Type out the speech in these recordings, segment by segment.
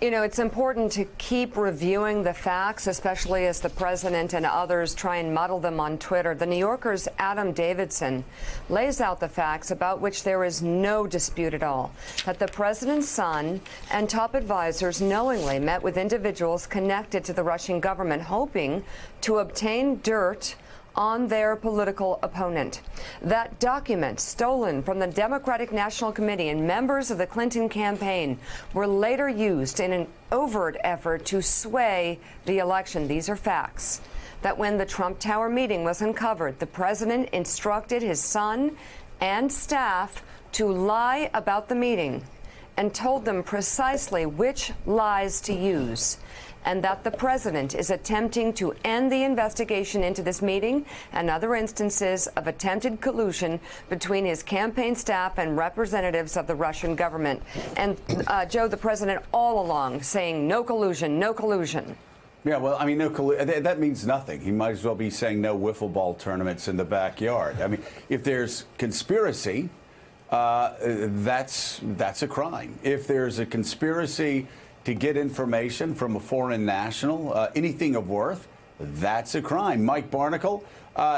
You know, it's important to keep reviewing the facts, especially as the president and others try and muddle them on Twitter. The New Yorker's Adam Davidson lays out the facts about which there is no dispute at all, that the president's son and top advisors knowingly met with individuals connected to the Russian government, hoping to obtain dirt on their political opponent. That document, stolen from the Democratic National Committee and members of the Clinton campaign, were later used in an overt effort to sway the election. These are facts. That when the Trump Tower meeting was uncovered, the president instructed his son and staff to lie about the meeting and told them precisely which lies to use, and that the president is attempting to end the investigation into this meeting and other instances of attempted collusion between his campaign staff and representatives of the Russian government. And Joe, the president all along saying no collusion, no collusion. Yeah, well, I mean, that means nothing. He might as well be saying no wiffle ball tournaments in the backyard. I mean, if there's conspiracy, that's a crime. If there's a conspiracy to get information from a foreign national, anything of worth, that's a crime. Mike Barnicle,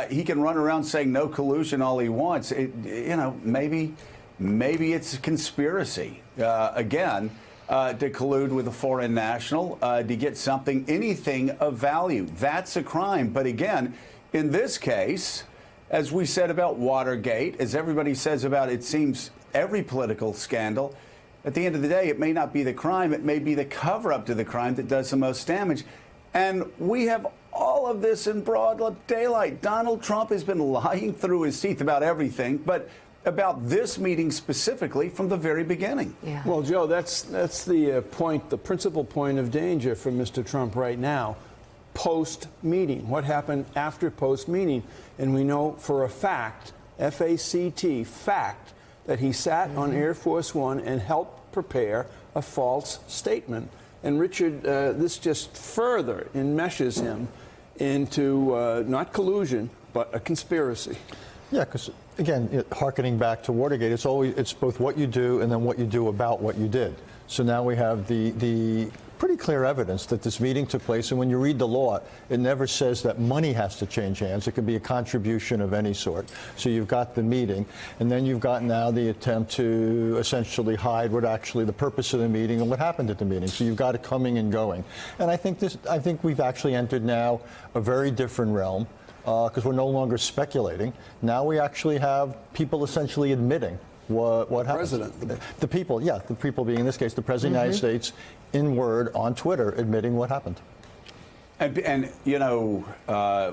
he can run around saying no collusion all he wants. Maybe it's a conspiracy, again, to collude with a foreign national to get something, anything of value. That's a crime. But again, in this case, as we said about Watergate, as everybody says about, it seems, every political scandal, at the end of the day, it may not be the crime, it may be the cover-up to the crime that does the most damage. And we have all of this in broad daylight. Donald Trump has been lying through his teeth about everything, but about this meeting specifically from the very beginning. Yeah. Well, Joe, that's the point, the principal point of danger for Mr. Trump right now. Post-meeting. What happened after post-meeting? And we know for a fact, F-A-C-T, fact, that he sat on Air Force One and helped prepare a false statement. And Richard, this just further enmeshes him into not collusion, but a conspiracy. Yeah, because again, hearkening back to Watergate, it's both what you do and then what you do about what you did. So now we have the pretty clear evidence that this meeting took place, and when you read the law, it never says that money has to change hands. It could be a contribution of any sort. So you've got the meeting, and then you've got now the attempt to essentially hide what actually the purpose of the meeting and what happened at the meeting. So you've got it coming and going. And I think we've actually entered now a very different realm, because we're no longer speculating. Now we actually have people essentially admitting what happened. President. The people, yeah, the people being in this case the President of the United States, in word on Twitter, admitting what happened. And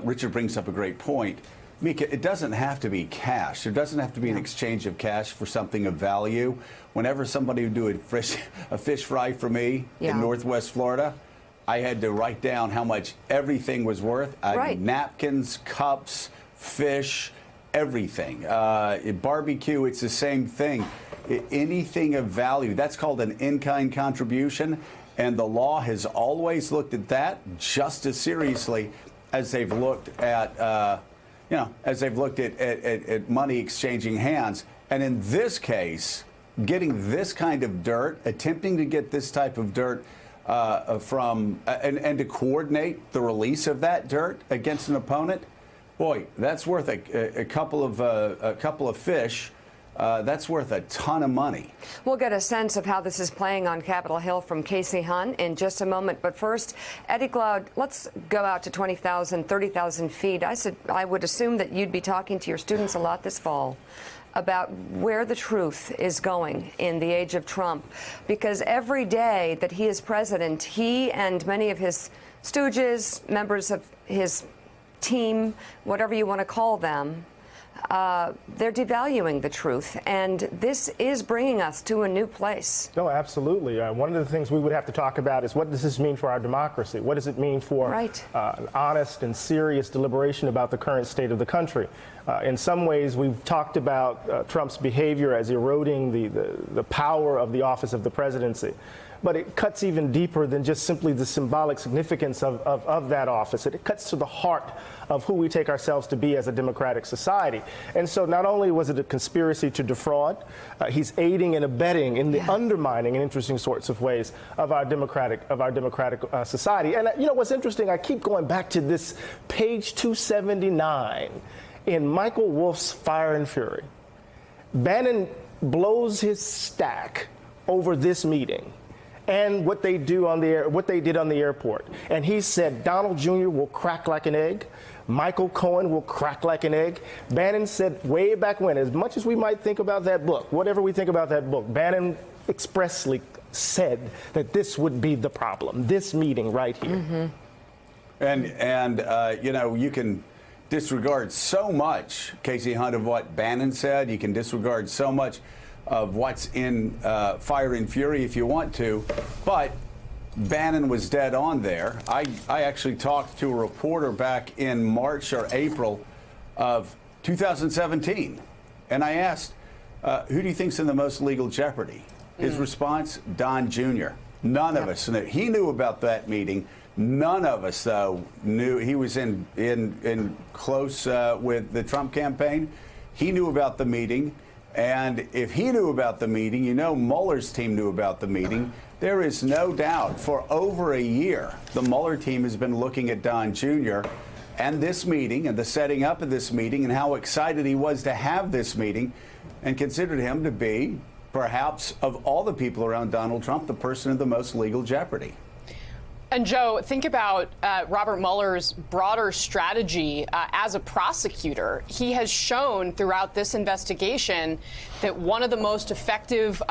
Richard brings up a great point. Mika, it doesn't have to be cash. There doesn't have to be an exchange of cash for something of value. Whenever somebody would do a fish fry for me in Northwest Florida, I had to write down how much everything was worth. Napkins, cups, fish, everything. Barbecue, it's the same thing. Anything of value, that's called an in-kind contribution, and the law has always looked at that just as seriously as they've looked at, at money exchanging hands. And in this case, getting this kind of dirt, attempting to get this type of dirt and to coordinate the release of that dirt against an opponent, boy, that's worth a couple of fish. That's worth a ton of money. We'll get a sense of how this is playing on Capitol Hill from Casey Hunt in just a moment. But first, Eddie Glaude, let's go out to 20,000, 30,000 feet. I would assume that you'd be talking to your students a lot this fall about where the truth is going in the age of Trump, because every day that he is president, he and many of his stooges, members of his team, whatever you want to call them, they're devaluing the truth, and this is bringing us to a new place. No, absolutely. One of the things we would have to talk about is, what does this mean for our democracy? What does it mean for an honest and serious deliberation about the current state of the country? In some ways, we've talked about Trump's behavior as eroding the power of the office of the presidency. but it cuts even deeper than just simply the symbolic significance of that office. It cuts to the heart of who we take ourselves to be as a democratic society. And so not only was it a conspiracy to defraud, he's aiding and abetting in the undermining in interesting sorts of ways of our democratic society. And you know what's interesting, I keep going back to this page 279 in Michael Wolff's Fire and Fury. Bannon blows his stack over this meeting and what they did on the airport. And he said Donald Jr. will crack like an egg. Michael Cohen will crack like an egg. Bannon said way back when, as much as we might think about that book, whatever we think about that book, Bannon expressly said that this would be the problem, this meeting right here. Mm-hmm. And you know, you can disregard so much, Casey Hunt, of what Bannon said. You can disregard so much of what's in Fire and Fury if you want to, but Bannon was dead on there. I actually talked to a reporter back in March or April of 2017, and I asked, who do you think's in the most legal jeopardy? His response, Don Jr. None of us knew. He knew about that meeting. None of us, though, knew. He was in close with the Trump campaign. He knew about the meeting. And if he knew about the meeting, you know Mueller's team knew about the meeting. There is no doubt for over a year, the Mueller team has been looking at Don Jr. and this meeting and the setting up of this meeting and how excited he was to have this meeting and considered him to be, perhaps, of all the people around Donald Trump, the person in the most legal jeopardy. And Joe, think about Robert Mueller's broader strategy as a prosecutor. He has shown throughout this investigation that one of the most effective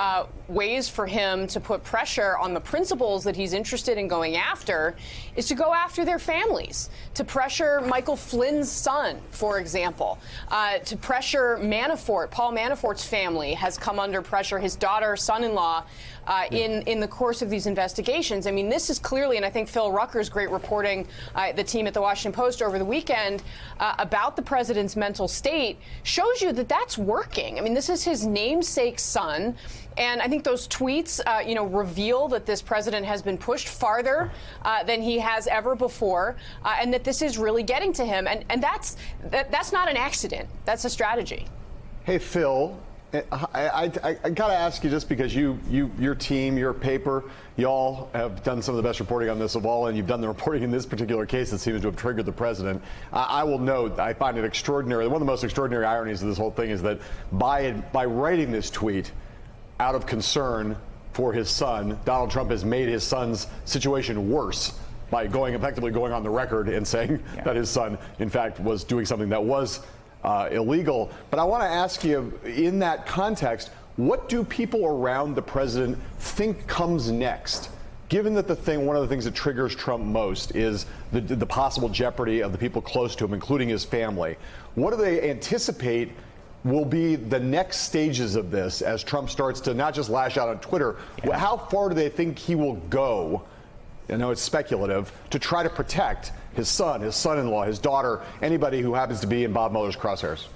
ways for him to put pressure on the principals that he's interested in going after is to go after their families, to pressure Michael Flynn's son, for example, to pressure Manafort. Paul Manafort's family has come under pressure, his daughter, son-in-law, in the course of these investigations. I mean, this is clearly, and I think Phil Rucker's great reporting, the team at the Washington Post over the weekend about the president's mental state shows you that that's working. I mean, this is his namesake son. And I think those tweets, reveal that this president has been pushed farther than he has ever before, and that this is really getting to him. And that's not an accident. That's a strategy. Hey, Phil, I got to ask you, just because your team, your paper, y'all have done some of the best reporting on this of all, and you've done the reporting in this particular case that seems to have triggered the president. I will note, I find it extraordinary. One of the most extraordinary ironies of this whole thing is that by writing this tweet out of concern for his son, Donald Trump has made his son's situation worse by effectively going on the record and saying that his son, in fact, was doing something that was illegal. But I want to ask you, in that context, what do people around the president think comes next? Given that one of the things that triggers Trump most is the possible jeopardy of the people close to him, including his family, what do they anticipate will be the next stages of this as Trump starts to not just lash out on Twitter? How far do they think he will go? I know it's speculative, to try to protect his son, his son-in-law, his daughter, anybody who happens to be in Bob Mueller's crosshairs.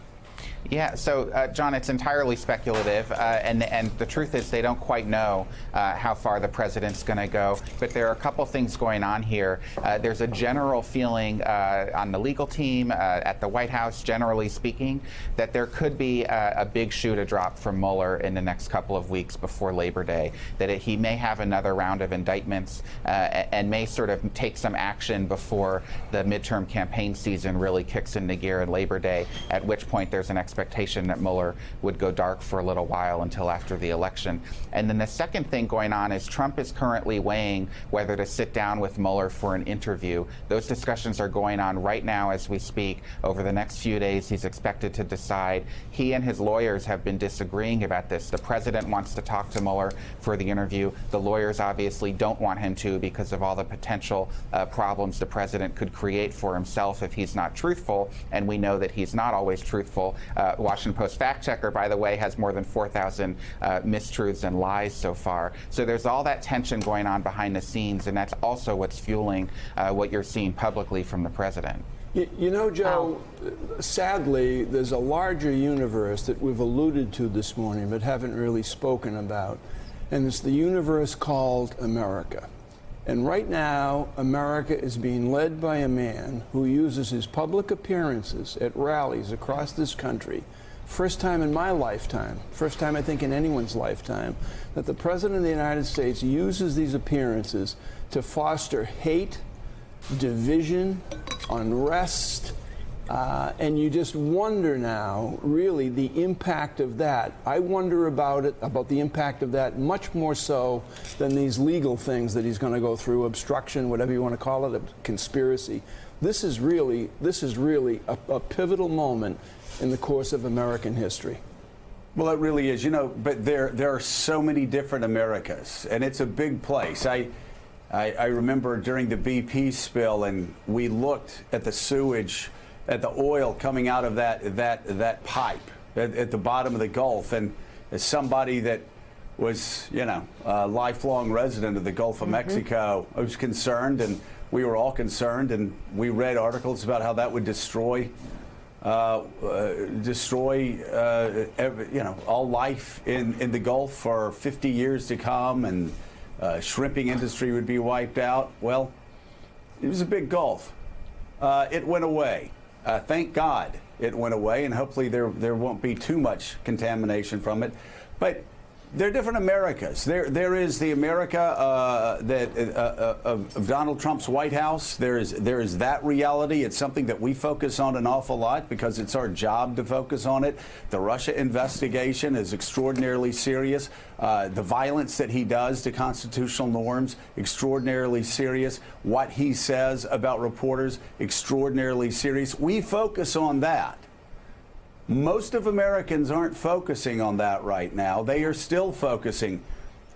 Yeah, so, John, it's entirely speculative, and the truth is they don't quite know how far the president's going to go. But there are a couple things going on here. There's a general feeling on the legal team, at the White House, generally speaking, that there could be a big shoe to drop from Mueller in the next couple of weeks before Labor Day, that he may have another round of indictments and may sort of take some action before the midterm campaign season really kicks into gear at Labor Day, at which point there's an expectation that Mueller would go dark for a little while until after the election. And then the second thing going on is Trump is currently weighing whether to sit down with Mueller for an interview. Those discussions are going on right now as we speak. Over the next few days, he's expected to decide. He and his lawyers have been disagreeing about this. The president wants to talk to Mueller for the interview. The lawyers obviously don't want him to because of all the potential problems the president could create for himself if he's not truthful. And we know that he's not always truthful. Washington Post fact checker, by the way, has more than 4,000 mistruths and lies so far. So there's all that tension going on behind the scenes, and that's also what's fueling what you're seeing publicly from the president. You know, Joe, sadly, there's a larger universe that we've alluded to this morning but haven't really spoken about. and it's the universe called America. And right now, America is being led by a man who uses his public appearances at rallies across this country. First time in my lifetime, first time I think in anyone's lifetime, that the President of the United States uses these appearances to foster hate, division, unrest, and you just wonder now, really, the impact of that. I wonder about the impact of that much more so than these legal things that he's going to go through, obstruction, whatever you want to call it, a conspiracy. This is really a pivotal moment in the course of American history. Well, it really is, you know, but there are so many different Americas, and it's a big place. I remember during the BP spill, and we looked at the sewage, at the oil coming out of that pipe at the bottom of the Gulf, and as somebody that was, you know, a lifelong resident of the Gulf of Mexico, I was concerned, and we were all concerned, and we read articles about how that would destroy all life in the Gulf for 50 years to come, and shrimping industry would be wiped out. Well, it was a big Gulf. It went away. Thank God it went away, and hopefully there won't be too much contamination from it. But there are different Americas. There is the America of Donald Trump's White House. There is that reality. It's something that we focus on an awful lot because it's our job to focus on it. The Russia investigation is extraordinarily serious. The violence that he does to constitutional norms, extraordinarily serious. What he says about reporters, extraordinarily serious. We focus on that. Most of Americans aren't focusing on that right now. They are still focusing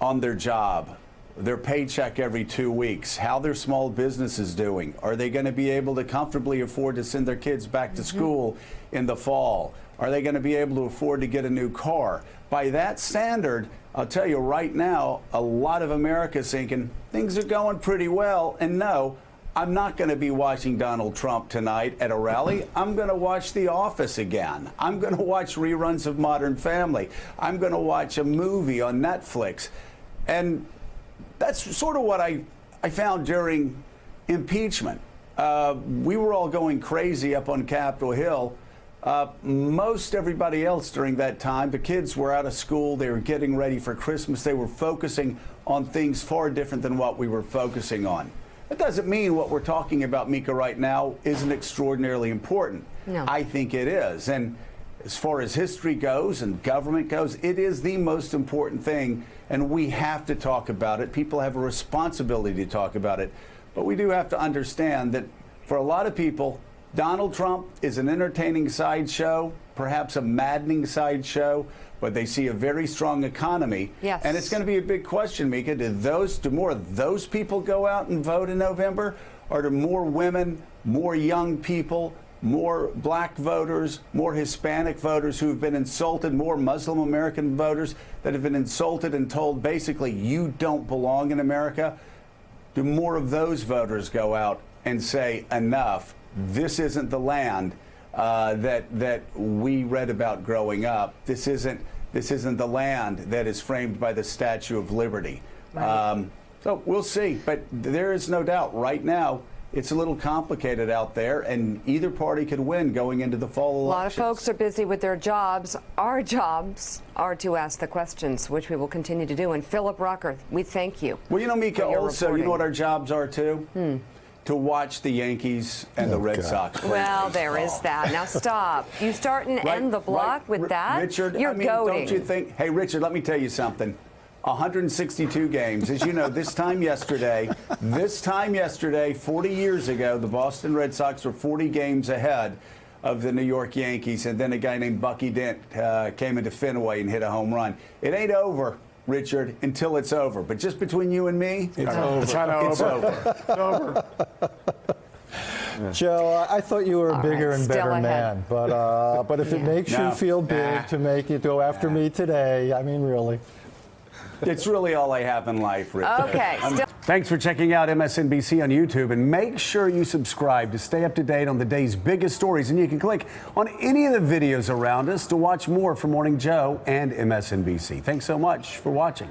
on their job, their paycheck every 2 weeks, how their small business is doing. Are they going to be able to comfortably afford to send their kids back to school in the fall? Are they going to be able to afford to get a new car? By that standard, I'll tell you right now, a lot of America is thinking things are going pretty well, and no, I'm not going to be watching Donald Trump tonight at a rally. I'm going to watch The Office again. I'm going to watch reruns of Modern Family. I'm going to watch a movie on Netflix. And that's sort of what I found during impeachment. We were all going crazy up on Capitol Hill. Most everybody else during that time, the kids were out of school. They were getting ready for Christmas. They were focusing on things far different than what we were focusing on. That doesn't mean what we're talking about, Mika, right now isn't extraordinarily important. No. I think it is. And as far as history goes and government goes, it is the most important thing, and we have to talk about it. People have a responsibility to talk about it. But we do have to understand that for a lot of people, Donald Trump is an entertaining sideshow, perhaps a maddening sideshow, but they see a very strong economy. Yes. And it's going to be a big question, Mika. Do more of those people go out and vote in November? Or do more women, more young people, more black voters, more Hispanic voters who have been insulted, more Muslim American voters that have been insulted and told basically you don't belong in America? Do more of those voters go out and say enough? This isn't the land that we read about growing up. This isn't the land that is framed by the Statue of Liberty. Right. So we'll see. But there is no doubt right now it's a little complicated out there, and either party could win going into the fall elections. A lot of folks are busy with their jobs. Our jobs are to ask the questions, which we will continue to do. And Philip Rucker, we thank you. Well, you know, Mika, also, reporting. You know what our jobs are too? To watch the Yankees and the Red Sox play. Well, there is that. Now stop. You start and end the block with that? Richard, you're goading. Don't you think? Hey, Richard, let me tell you something. 162 games. As you know, this time yesterday, 40 years ago, the Boston Red Sox were 40 games ahead of the New York Yankees, and then a guy named Bucky Dent came into Fenway and hit a home run. It ain't over, Richard, until it's over. But just between you and me, it's over. It's over. It's over. Joe, I thought you were a bigger and better man, but if it makes you feel big to make you go after me today, I mean, really. It's really all I have in life, Richard. Okay. Thanks for checking out MSNBC on YouTube, and make sure you subscribe to stay up to date on the day's biggest stories. And you can click on any of the videos around us to watch more from Morning Joe and MSNBC. Thanks so much for watching.